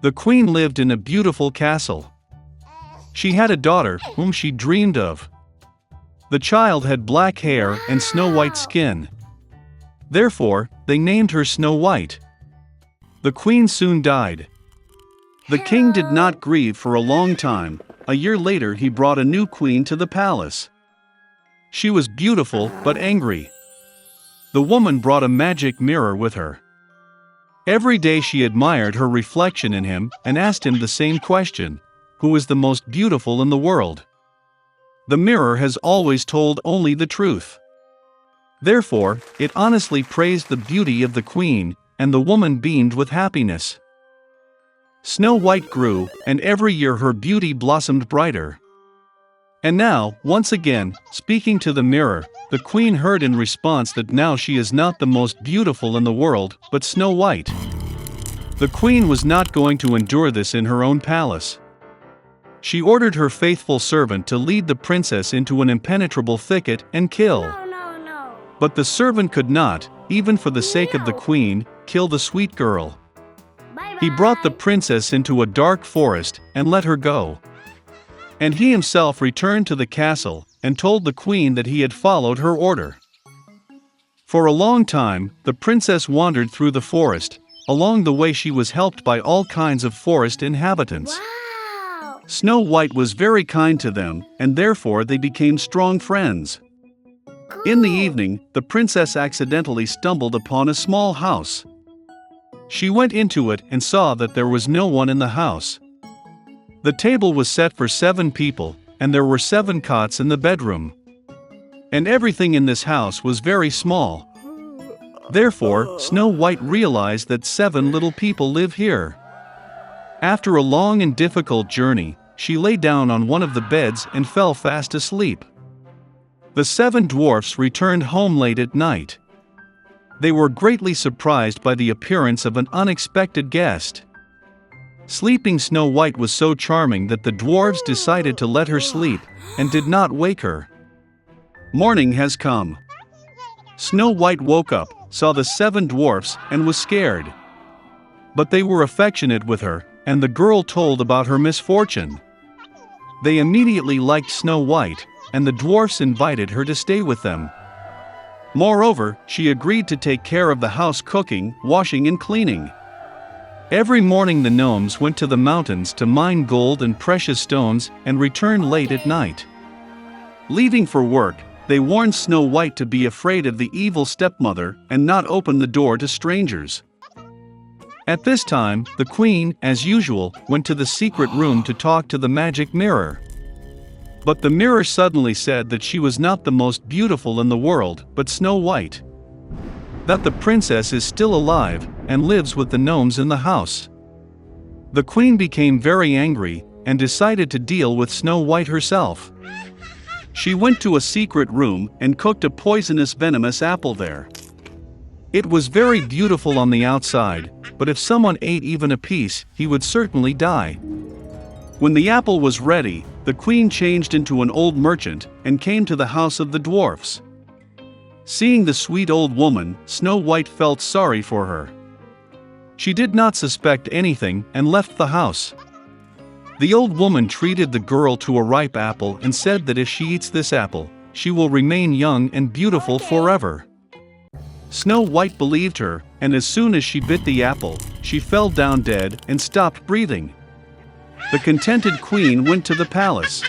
The queen lived in a beautiful castle. She had a daughter whom she dreamed of. The child had black hair and snow-white skin. Therefore, they named her Snow White. The queen soon died. The king did not grieve for a long time. A year later he brought a new queen to the palace. She was beautiful but angry. The woman brought a magic mirror with her. Every day she admired her reflection in him and asked him the same question: who is the most beautiful in the world? The mirror has always told only the truth. Therefore, it honestly praised the beauty of the queen, and the woman beamed with happiness. Snow White grew, and every year her beauty blossomed brighter. And now, once again, speaking to the mirror, the queen heard in response that now she is not the most beautiful in the world, but Snow White. The queen was not going to endure this in her own palace. She ordered her faithful servant to lead the princess into an impenetrable thicket and kill. No. But the servant could not, even for the sake of the queen, kill the sweet girl. He brought the princess into a dark forest and let her go. And he himself returned to the castle and told the queen that he had followed her order. For a long time, the princess wandered through the forest. Along the way she was helped by all kinds of forest inhabitants. Wow! Snow White was very kind to them, and therefore they became strong friends. In the evening, the princess accidentally stumbled upon a small house. She went into it and saw that there was no one in the house. The table was set for 7 people, and there were 7 cots in the bedroom. And everything in this house was very small. Therefore, Snow White realized that 7 little people live here. After a long and difficult journey, she lay down on one of the beds and fell fast asleep. The 7 dwarfs returned home late at night. They were greatly surprised by the appearance of an unexpected guest. Sleeping Snow White was so charming that the dwarves decided to let her sleep, and did not wake her. Morning has come. Snow White woke up, saw the 7 dwarfs, and was scared. But they were affectionate with her, and the girl told about her misfortune. They immediately liked Snow White, and the dwarfs invited her to stay with them. Moreover, she agreed to take care of the house, cooking, washing and cleaning. Every morning the gnomes went to the mountains to mine gold and precious stones and returned late at night. Leaving for work, they warned Snow White to be afraid of the evil stepmother and not open the door to strangers. At this time, the queen, as usual, went to the secret room to talk to the magic mirror. But the mirror suddenly said that she was not the most beautiful in the world, but Snow White. That the princess is still alive, and lives with the gnomes in the house. The queen became very angry, and decided to deal with Snow White herself. She went to a secret room, and cooked a poisonous venomous apple there. It was very beautiful on the outside, but if someone ate even a piece, he would certainly die. When the apple was ready, the queen changed into an old merchant, and came to the house of the dwarfs. Seeing the sweet old woman, Snow White felt sorry for her. She did not suspect anything, and left the house. The old woman treated the girl to a ripe apple and said that if she eats this apple, she will remain young and beautiful forever. Snow White believed her, and as soon as she bit the apple, she fell down dead and stopped breathing. The contented queen went to the palace.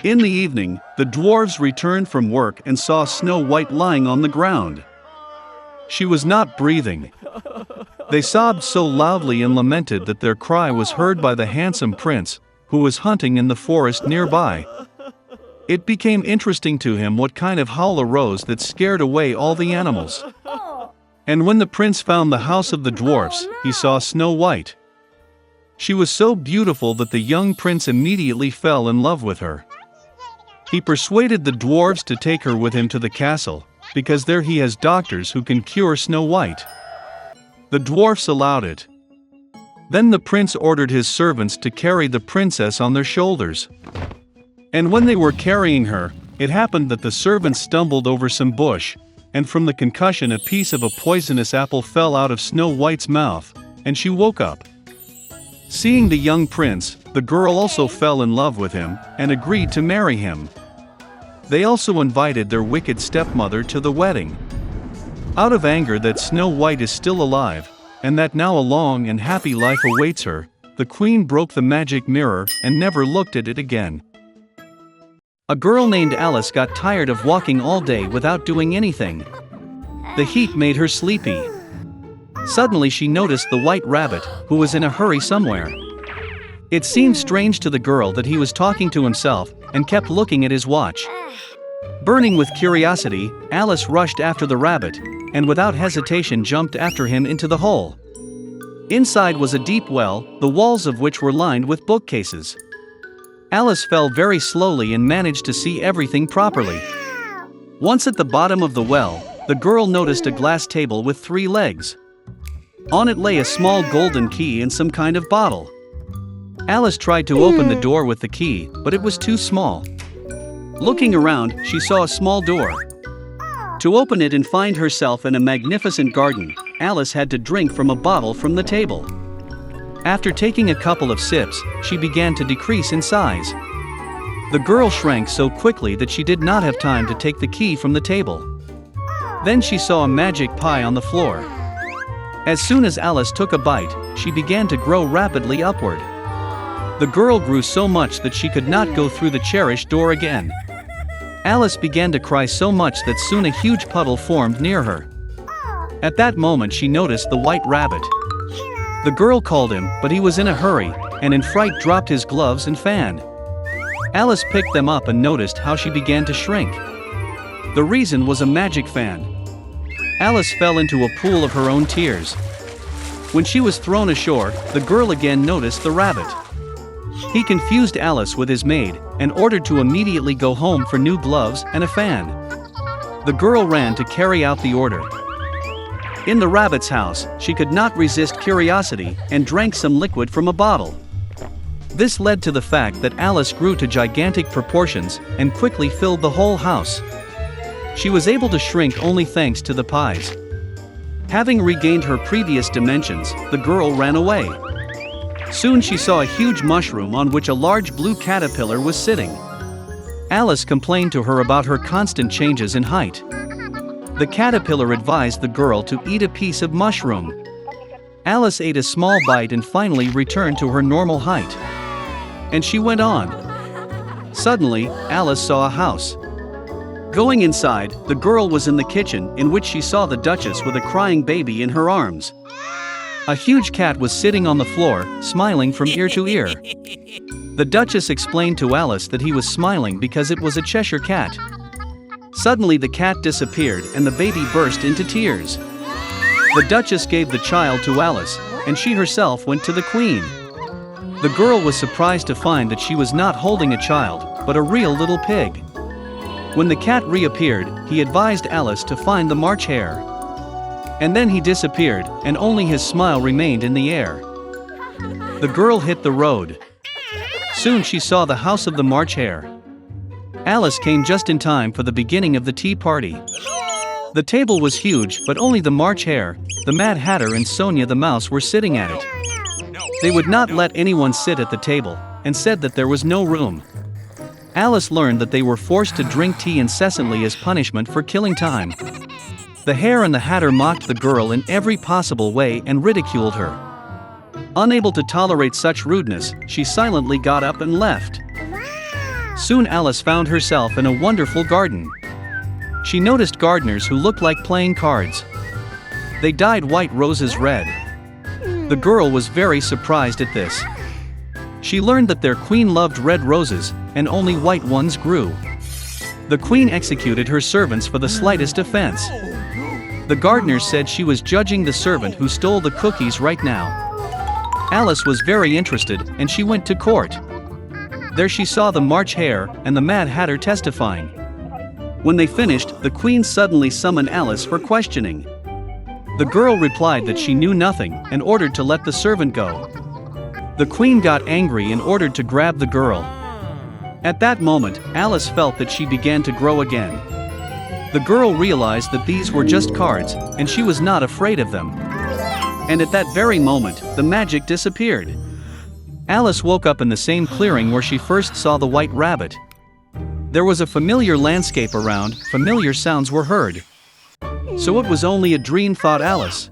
In the evening, the dwarves returned from work and saw Snow White lying on the ground. She was not breathing. They sobbed so loudly and lamented that their cry was heard by the handsome prince, who was hunting in the forest nearby. It became interesting to him what kind of howl arose that scared away all the animals. And when the prince found the house of the dwarfs, he saw Snow White. She was so beautiful that the young prince immediately fell in love with her. He persuaded the dwarves to take her with him to the castle, because there he has doctors who can cure Snow White. The dwarfs allowed it. Then the prince ordered his servants to carry the princess on their shoulders. And when they were carrying her, it happened that the servants stumbled over some bush, and from the concussion a piece of a poisonous apple fell out of Snow White's mouth, and she woke up. Seeing the young prince, the girl also fell in love with him and agreed to marry him. They also invited their wicked stepmother to the wedding. Out of anger that Snow White is still alive, and that now a long and happy life awaits her, the queen broke the magic mirror and never looked at it again. A girl named Alice got tired of walking all day without doing anything. The heat made her sleepy. Suddenly she noticed the White Rabbit, who was in a hurry somewhere. It seemed strange to the girl that he was talking to himself and kept looking at his watch. Burning with curiosity, Alice rushed after the rabbit, and without hesitation jumped after him into the hole. Inside was a deep well, the walls of which were lined with bookcases. Alice fell very slowly and managed to see everything properly. Once at the bottom of the well, the girl noticed a glass table with 3 legs. On it lay a small golden key and some kind of bottle. Alice tried to open the door with the key, but it was too small. Looking around, she saw a small door. To open it and find herself in a magnificent garden, Alice had to drink from a bottle from the table. After taking a couple of sips, she began to decrease in size. The girl shrank so quickly that she did not have time to take the key from the table. Then she saw a magic pie on the floor. As soon as Alice took a bite, she began to grow rapidly upward. The girl grew so much that she could not go through the cherished door again. Alice began to cry so much that soon a huge puddle formed near her. At that moment she noticed the White Rabbit. The girl called him, but he was in a hurry, and in fright dropped his gloves and fan. Alice picked them up and noticed how she began to shrink. The reason was a magic fan. Alice fell into a pool of her own tears. When she was thrown ashore, the girl again noticed the rabbit. He confused Alice with his maid, and ordered to immediately go home for new gloves and a fan. The girl ran to carry out the order. In the rabbit's house, she could not resist curiosity, and drank some liquid from a bottle. This led to the fact that Alice grew to gigantic proportions, and quickly filled the whole house. She was able to shrink only thanks to the pies. Having regained her previous dimensions, the girl ran away. Soon she saw a huge mushroom on which a large blue caterpillar was sitting. Alice complained to her about her constant changes in height. The caterpillar advised the girl to eat a piece of mushroom. Alice ate a small bite and finally returned to her normal height. And she went on. Suddenly, Alice saw a house. Going inside, the girl was in the kitchen, in which she saw the Duchess with a crying baby in her arms. A huge cat was sitting on the floor, smiling from ear to ear. The Duchess explained to Alice that he was smiling because it was a Cheshire cat. Suddenly the cat disappeared and the baby burst into tears. The Duchess gave the child to Alice, and she herself went to the Queen. The girl was surprised to find that she was not holding a child, but a real little pig. When the cat reappeared, he advised Alice to find the March Hare. And then he disappeared, and only his smile remained in the air. The girl hit the road. Soon she saw the house of the March Hare. Alice came just in time for the beginning of the tea party. The table was huge, but only the March Hare, the Mad Hatter and Sonia the Mouse were sitting at it. They would not let anyone sit at the table, and said that there was no room. Alice learned that they were forced to drink tea incessantly as punishment for killing time. The Hare and the Hatter mocked the girl in every possible way and ridiculed her. Unable to tolerate such rudeness, she silently got up and left. Soon Alice found herself in a wonderful garden. She noticed gardeners who looked like playing cards. They dyed white roses red. The girl was very surprised at this. She learned that their queen loved red roses, and only white ones grew. The queen executed her servants for the slightest offense. The gardener said she was judging the servant who stole the cookies right now. Alice was very interested, and she went to court. There she saw the March Hare and the Mad Hatter testifying. When they finished, the queen suddenly summoned Alice for questioning. The girl replied that she knew nothing, and ordered to let the servant go. The queen got angry and ordered to grab the girl. At that moment, Alice felt that she began to grow again. The girl realized that these were just cards, and she was not afraid of them. And at that very moment, the magic disappeared. Alice woke up in the same clearing where she first saw the white rabbit. There was a familiar landscape around, familiar sounds were heard. So it was only a dream, thought Alice.